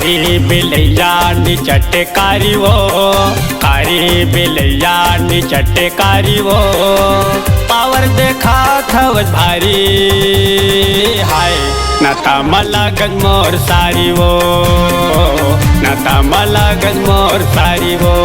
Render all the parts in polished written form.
कारी बिलैया निचटे कारी वो, कारी बिलैया निचटे कारी वो, पावर देखा थवज भारी हाय नता मला गज मोर सारी वो, नता मला गज मोर सारी वो।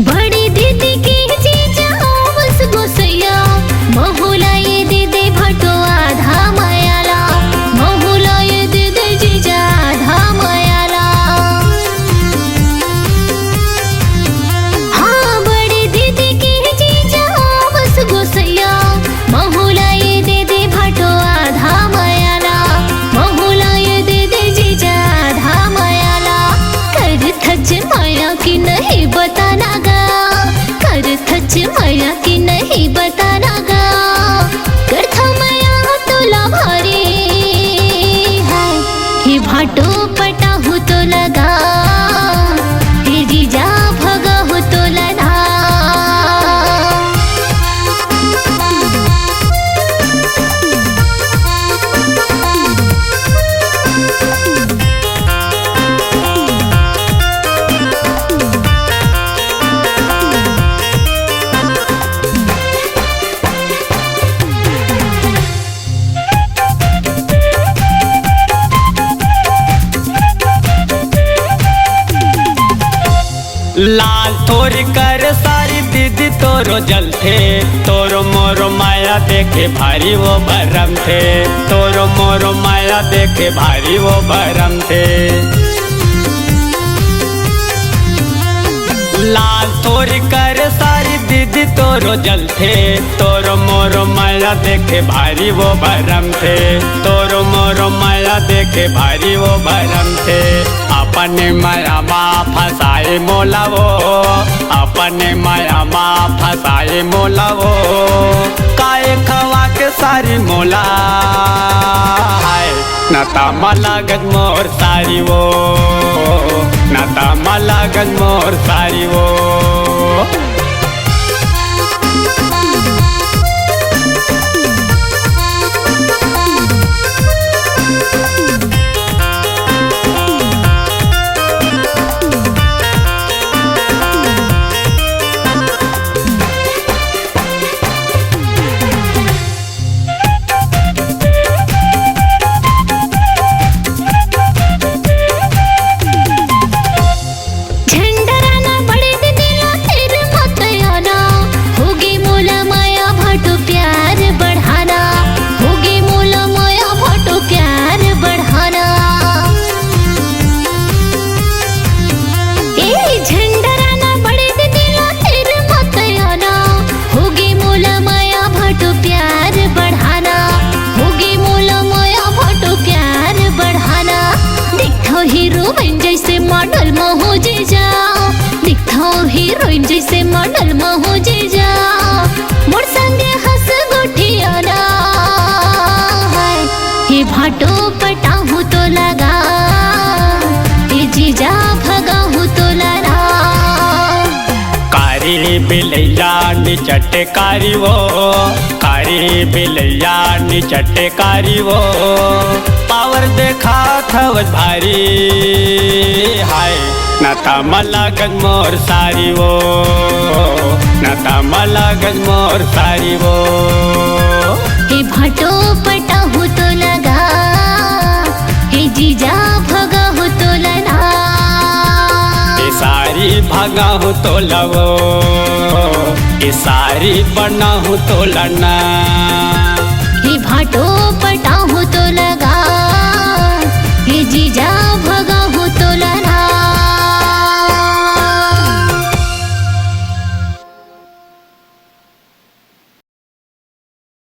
बड़ी दीदी की जीजा बस गोसैया महुला ये दीदी भटो आधा मायाला, महुला ये दीदी जीजा आधा मायाला। हाँ बड़ी दीदी की जीजा बस गोसैया महुला ये दीदी भटो आधा मायाला, महुला ये दीदी जीजा आधा मायाला। कर थच माया की नहीं बताना गा, कर थच माया की नहीं बताना गा, कर था माया तुला भारी है हे भाटो पटा हो तो लगा, हे जीजा भगा हो तो लगा। लाल थोरी कर सारी दीदी तोरो जल थे, तोरो मोरो माया देखे भारी वो भरम थे, तोरो मोरो माया देखे भारी वो भरम थे। लाल थोरी कर सारी दीदी तोरो जल थे, तोरो मोरो माया देखे भारी वो भरम थे, तोरो मोरो माया देखे भारी वो भरम थे। अपने माया माँ फसाए मोला वो, अपने माया माँ फसाए मोला वो, काए खवा के सारी मोला हाय नता मला गज मोर सारी वो, नता मला गज मोर सारी वो। हीरोइन जैसे मॉडल में हो जीजा, मोर संगे हंस गोठियाना है हे भाटो पटा हूँ तो लगा, हे जीजा भगा हूँ तो लगा। कारी बिलैया निचटे कारी वो, कारी बिलैया निचटे कारी वो, पावर देखा थवज भारी हाय नता मला गज मोर सारी वो, नता मला गज मोर सारी वो। हे भाटो पटा हो तो लगा, हे जीजा भगा हो तो लगा, हे सारी भागा हो तो लवो, हे सारी बना हो तो लना। हे भाटो पटा हो तो लगा, हे जीजा